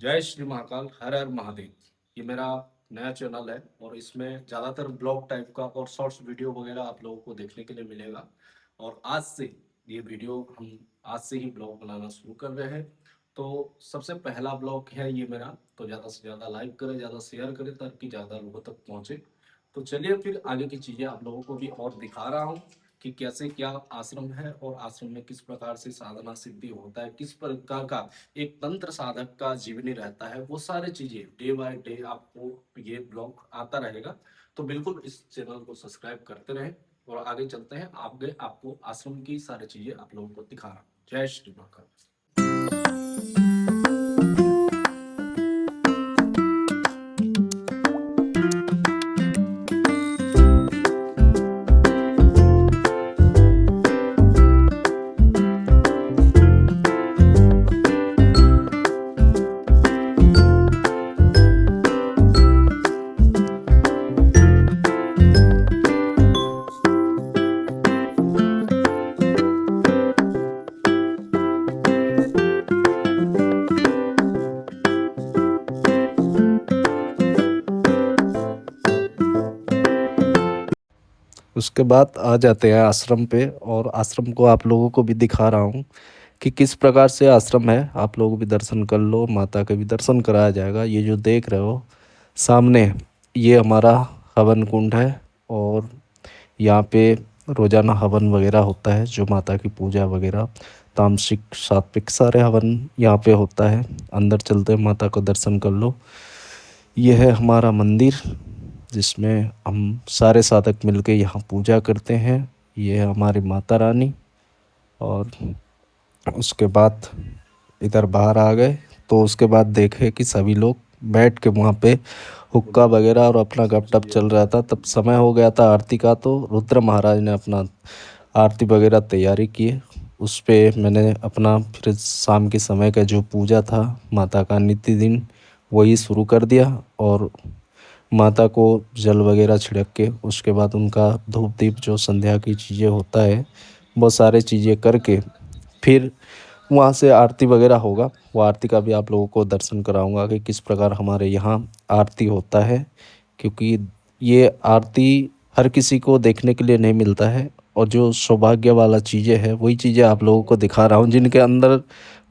जय श्री महाकाल, हर हर महादेव। ये मेरा नया चैनल है और इसमें ज़्यादातर ब्लॉग टाइप का और शॉर्ट्स वीडियो वगैरह आप लोगों को देखने के लिए मिलेगा। और आज से ये वीडियो हम आज से ही ब्लॉग बनाना शुरू कर रहे हैं। तो सबसे पहला ब्लॉग है ये मेरा, तो ज़्यादा से ज़्यादा लाइक करें, ज़्यादा शेयर करें ताकि ज़्यादा लोगों तक पहुँचे। तो चलिए फिर आगे की चीज़ें आप लोगों को भी और दिखा रहा हूँ कि कैसे क्या आश्रम है और आश्रम में किस प्रकार से साधना सिद्धि होता है, किस प्रकार का एक तंत्र साधक का जीवनी रहता है, वो सारी चीजें डे बाय डे आपको ये ब्लॉग आता रहेगा। तो बिल्कुल इस चैनल को सब्सक्राइब करते रहें और आगे चलते हैं। आगे आपको आश्रम की सारी चीजें आप लोगों को दिखा रहा हूँ। जय श्री महाकाल। उसके बाद आ जाते हैं आश्रम पे और आश्रम को आप लोगों को भी दिखा रहा हूँ कि किस प्रकार से आश्रम है। आप लोग भी दर्शन कर लो, माता का भी दर्शन कराया जाएगा। ये जो देख रहे हो सामने, ये हमारा हवन कुंड है और यहाँ पे रोज़ाना हवन वगैरह होता है, जो माता की पूजा वगैरह तामसिक सात्विक सारे हवन यहाँ पे होता है। अंदर चलते हैं, माता को दर्शन कर लो। ये है हमारा मंदिर जिसमें हम सारे साधक मिलके यहाँ पूजा करते हैं। ये है हमारी माता रानी। और उसके बाद इधर बाहर आ गए तो उसके बाद देखे कि सभी लोग बैठ के वहाँ पे हुक्का वगैरह और अपना गपशप चल रहा था। तब समय हो गया था आरती का, तो रुद्र महाराज ने अपना आरती वगैरह तैयारी की। उस पे मैंने अपना फिर शाम के समय का जो पूजा था माता का नित्य दिन, वही शुरू कर दिया। और माता को जल वगैरह छिड़क के उसके बाद उनका धूप दीप जो संध्या की चीज़ें होता है वो सारे चीज़ें करके फिर वहाँ से आरती वगैरह होगा। वो आरती का भी आप लोगों को दर्शन कराऊंगा कि किस प्रकार हमारे यहाँ आरती होता है, क्योंकि ये आरती हर किसी को देखने के लिए नहीं मिलता है। और जो सौभाग्य वाला चीज़ें है वही चीज़ें आप लोगों को दिखा रहा हूँ। जिनके अंदर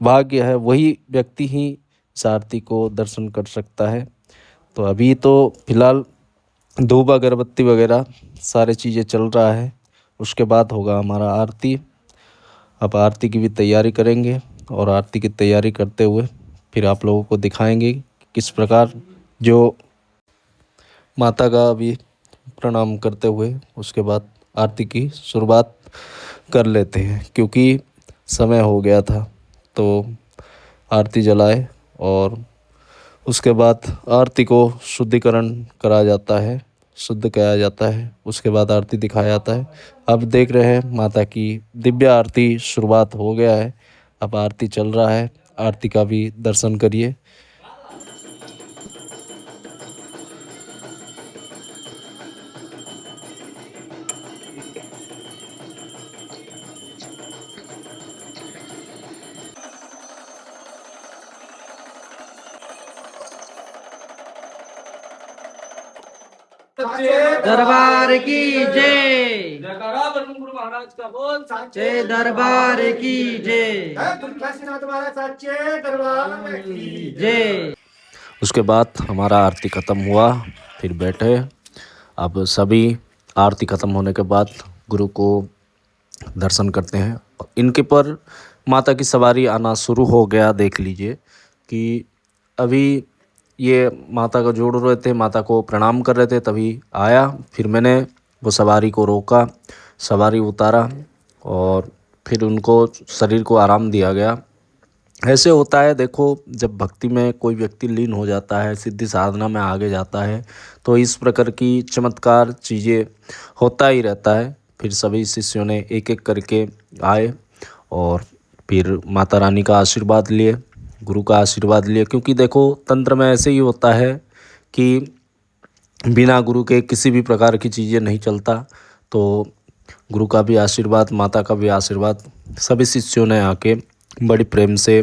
भाग्य है वही व्यक्ति ही इस आरती को दर्शन कर सकता है। तो अभी तो फिलहाल धूप अगरबत्ती वगैरह सारी चीज़ें चल रहा है। उसके बाद होगा हमारा आरती। अब आरती की भी तैयारी करेंगे और आरती की तैयारी करते हुए फिर आप लोगों को दिखाएंगे किस प्रकार जो माता का भी प्रणाम करते हुए उसके बाद आरती की शुरुआत कर लेते हैं, क्योंकि समय हो गया था। तो आरती जलाए और उसके बाद आरती को शुद्धिकरण करा जाता है, शुद्ध किया जाता है। उसके बाद आरती दिखाया जाता है। अब देख रहे हैं माता की दिव्य आरती शुरुआत हो गया है। अब आरती चल रहा है, आरती का भी दर्शन करिए। दरबार की जय। जयकारा ब्रह्म गुरु महाराज का बोल। जय दरबार की जय। दरबार की जय। उसके बाद हमारा आरती ख़त्म हुआ, फिर बैठे। अब सभी आरती ख़त्म होने के बाद गुरु को दर्शन करते हैं। इनके पर माता की सवारी आना शुरू हो गया। देख लीजिए कि अभी ये माता का जोड़ रहे थे, माता को प्रणाम कर रहे थे, तभी आया। फिर मैंने वो सवारी को रोका, सवारी उतारा और फिर उनको शरीर को आराम दिया गया। ऐसे होता है, देखो जब भक्ति में कोई व्यक्ति लीन हो जाता है, सिद्धि साधना में आगे जाता है, तो इस प्रकार की चमत्कार चीज़ें होता ही रहता है। फिर सभी शिष्यों ने एक एक करके आए और फिर माता रानी का आशीर्वाद लिए, गुरु का आशीर्वाद लिए। क्योंकि देखो तंत्र में ऐसे ही होता है कि बिना गुरु के किसी भी प्रकार की चीज़ें नहीं चलता। तो गुरु का भी आशीर्वाद, माता का भी आशीर्वाद सभी शिष्यों ने आके बड़ी प्रेम से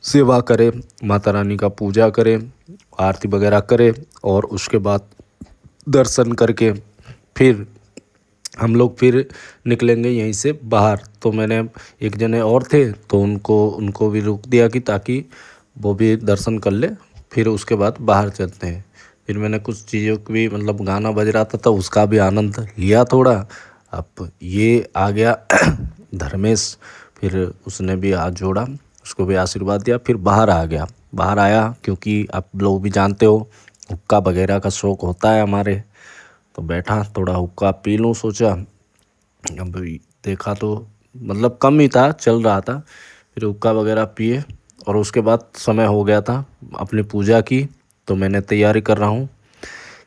सेवा करे, माता रानी का पूजा करे, आरती वगैरह करे और उसके बाद दर्शन करके फिर हम लोग फिर निकलेंगे यहीं से बाहर। तो मैंने एक जने और थे तो उनको भी रोक दिया कि ताकि वो भी दर्शन कर ले, फिर उसके बाद बाहर चलते हैं। फिर मैंने कुछ चीज़ों की भी मतलब गाना बज रहा था तो उसका भी आनंद लिया थोड़ा। अब ये आ गया धर्मेश, फिर उसने भी हाथ जोड़ा, उसको भी आशीर्वाद दिया, फिर बाहर आ गया। बाहर आया क्योंकि आप लोग भी जानते हो हुक्का वगैरह का शौक़ होता है हमारे। तो बैठा थोड़ा हुक्का पी लूँ सोचा। अब देखा तो मतलब कम ही था, चल रहा था। फिर हुक्का वगैरह पिए और उसके बाद समय हो गया था अपनी पूजा की। तो मैंने तैयारी कर रहा हूँ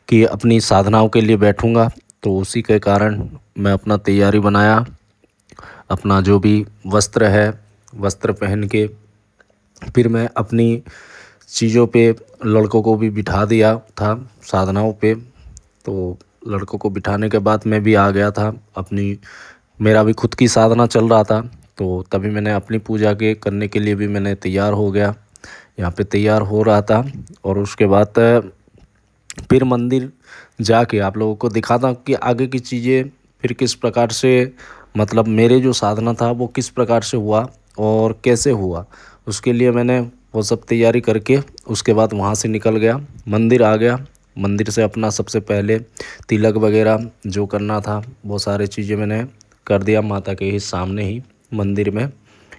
कि अपनी साधनाओं के लिए बैठूँगा। तो उसी के कारण मैं अपना तैयारी बनाया, अपना जो भी वस्त्र है वस्त्र पहन के फिर मैं अपनी चीज़ों पे लड़कों को भी बिठा दिया था साधनाओं पे। तो लड़कों को बिठाने के बाद मैं भी आ गया था अपनी, मेरा भी खुद की साधना चल रहा था। तो तभी मैंने अपनी पूजा के करने के लिए भी मैंने तैयार हो गया, यहाँ पे तैयार हो रहा था। और उसके बाद फिर मंदिर जाके आप लोगों को दिखाता हूँ कि आगे की चीज़ें फिर किस प्रकार से मतलब मेरे जो साधना था वो किस प्रकार से हुआ और कैसे हुआ। उसके लिए मैंने वो सब तैयारी करके उसके बाद वहाँ से निकल गया, मंदिर आ गया। मंदिर से अपना सबसे पहले तिलक वगैरह जो करना था वो सारी चीज़ें मैंने कर दिया माता के ही सामने ही मंदिर में।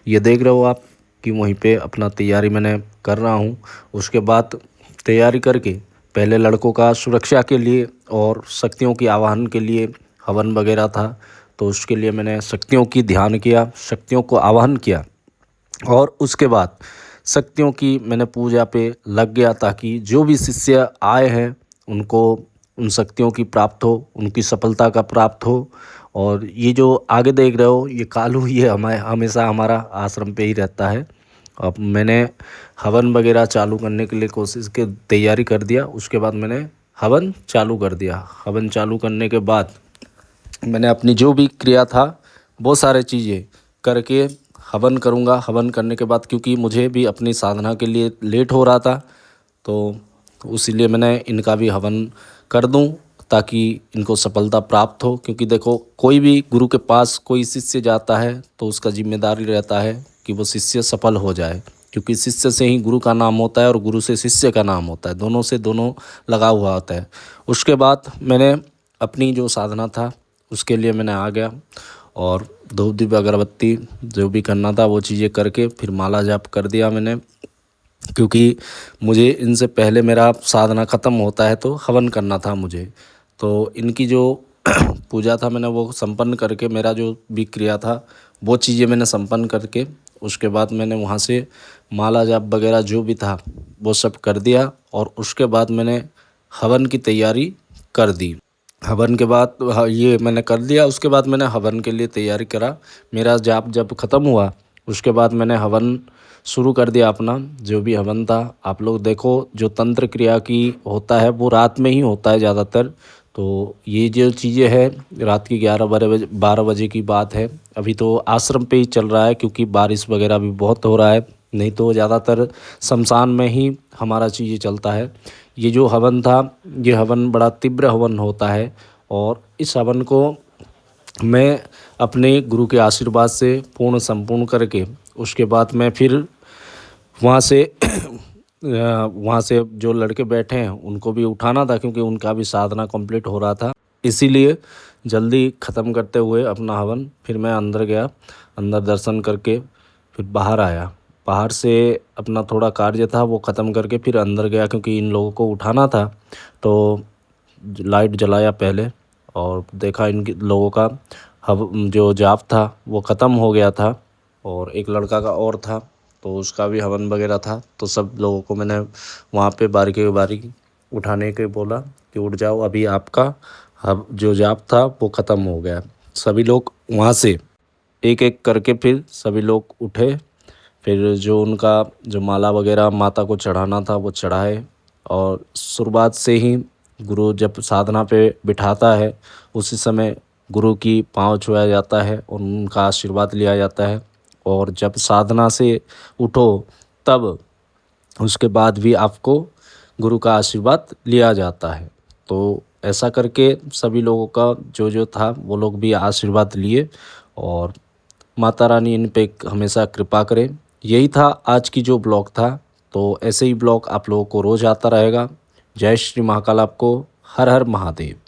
ये देख रहे हो आप कि वहीं पे अपना तैयारी मैंने कर रहा हूँ। उसके बाद तैयारी करके पहले लड़कों का सुरक्षा के लिए और शक्तियों की आवाहन के लिए हवन वगैरह था। तो उसके लिए मैंने शक्तियों की ध्यान किया, शक्तियों को आवाहन किया और उसके बाद शक्तियों की मैंने पूजा पे लग गया ताकि जो भी शिष्य आए हैं उनको उन शक्तियों की प्राप्त हो, उनकी सफलता का प्राप्त हो। और ये जो आगे देख रहे हो ये कालू, ये हमेशा हमारा आश्रम पे ही रहता है। अब मैंने हवन वगैरह चालू करने के लिए कोशिश के तैयारी कर दिया। उसके बाद मैंने हवन चालू कर दिया। हवन चालू करने के बाद मैंने अपनी जो भी क्रिया था वो सारे चीज़ें करके हवन करूँगा। हवन करने के बाद क्योंकि मुझे भी अपनी साधना के लिए लेट हो रहा था तो इसीलिए मैंने इनका भी हवन कर दूं ताकि इनको सफलता प्राप्त हो। क्योंकि देखो कोई भी गुरु के पास कोई शिष्य जाता है तो उसका जिम्मेदारी रहता है कि वो शिष्य सफल हो जाए, क्योंकि शिष्य से ही गुरु का नाम होता है और गुरु से शिष्य का नाम होता है, दोनों से दोनों लगा हुआ होता है। उसके बाद मैंने अपनी जो साधना था उसके लिए मैंने आ गया और धूप दीप अगरबत्ती जो भी करना था वो चीज़ें करके फिर माला जाप कर दिया मैंने। क्योंकि मुझे इनसे पहले मेरा साधना ख़त्म होता है तो हवन करना था मुझे। तो इनकी जो पूजा था मैंने वो संपन्न करके मेरा जो भी क्रिया था वो चीज़ें मैंने संपन्न करके उसके बाद मैंने वहाँ से माला जाप वगैरह जो भी था वो सब कर दिया और उसके बाद मैंने हवन की तैयारी कर दी। हवन के बाद ये मैंने कर दिया। उसके बाद मैंने हवन के लिए तैयारी करा। मेरा जाप जब ख़त्म हुआ उसके बाद मैंने हवन शुरू कर दिया अपना जो भी हवन था। आप लोग देखो जो तंत्र क्रिया की होता है वो रात में ही होता है ज़्यादातर। तो ये जो चीज़ें हैं रात की 12 बजे की बात है। अभी तो आश्रम पे ही चल रहा है क्योंकि बारिश वगैरह भी बहुत हो रहा है, नहीं तो ज़्यादातर शमशान में ही हमारा चीज़ें चलता है। ये जो हवन था ये हवन बड़ा तीव्र हवन होता है और इस हवन को मैं अपने गुरु के आशीर्वाद से पूर्ण संपूर्ण करके उसके बाद मैं फिर वहाँ से वहाँ से जो लड़के बैठे हैं उनको भी उठाना था क्योंकि उनका भी साधना कंप्लीट हो रहा था। इसीलिए जल्दी ख़त्म करते हुए अपना हवन फिर मैं अंदर गया, अंदर दर्शन करके फिर बाहर आया। बाहर से अपना थोड़ा कार्य था वो ख़त्म करके फिर अंदर गया क्योंकि इन लोगों को उठाना था। तो लाइट जलाया पहले और देखा इन लोगों का जो जाप था वो ख़त्म हो गया था और एक लड़का का और था तो उसका भी हवन वगैरह था। तो सब लोगों को मैंने वहाँ पे बारी के बारी उठाने के बोला कि उठ जाओ, अभी आपका जो जाप था वो ख़त्म हो गया। सभी लोग वहाँ से एक एक करके फिर सभी लोग उठे। फिर जो उनका जो माला वगैरह माता को चढ़ाना था वो चढ़ाए और शुरुआत से ही गुरु जब साधना पे बिठाता है उसी समय गुरु की पाँव छुआ जाता है और उनका आशीर्वाद लिया जाता है। और जब साधना से उठो तब उसके बाद भी आपको गुरु का आशीर्वाद लिया जाता है। तो ऐसा करके सभी लोगों का जो था वो लोग भी आशीर्वाद लिए और माता रानी इन पे हमेशा कृपा करे। यही था आज की जो ब्लॉग था। तो ऐसे ही ब्लॉग आप लोगों को रोज़ आता रहेगा। जय श्री महाकाल। आपको हर हर महादेव।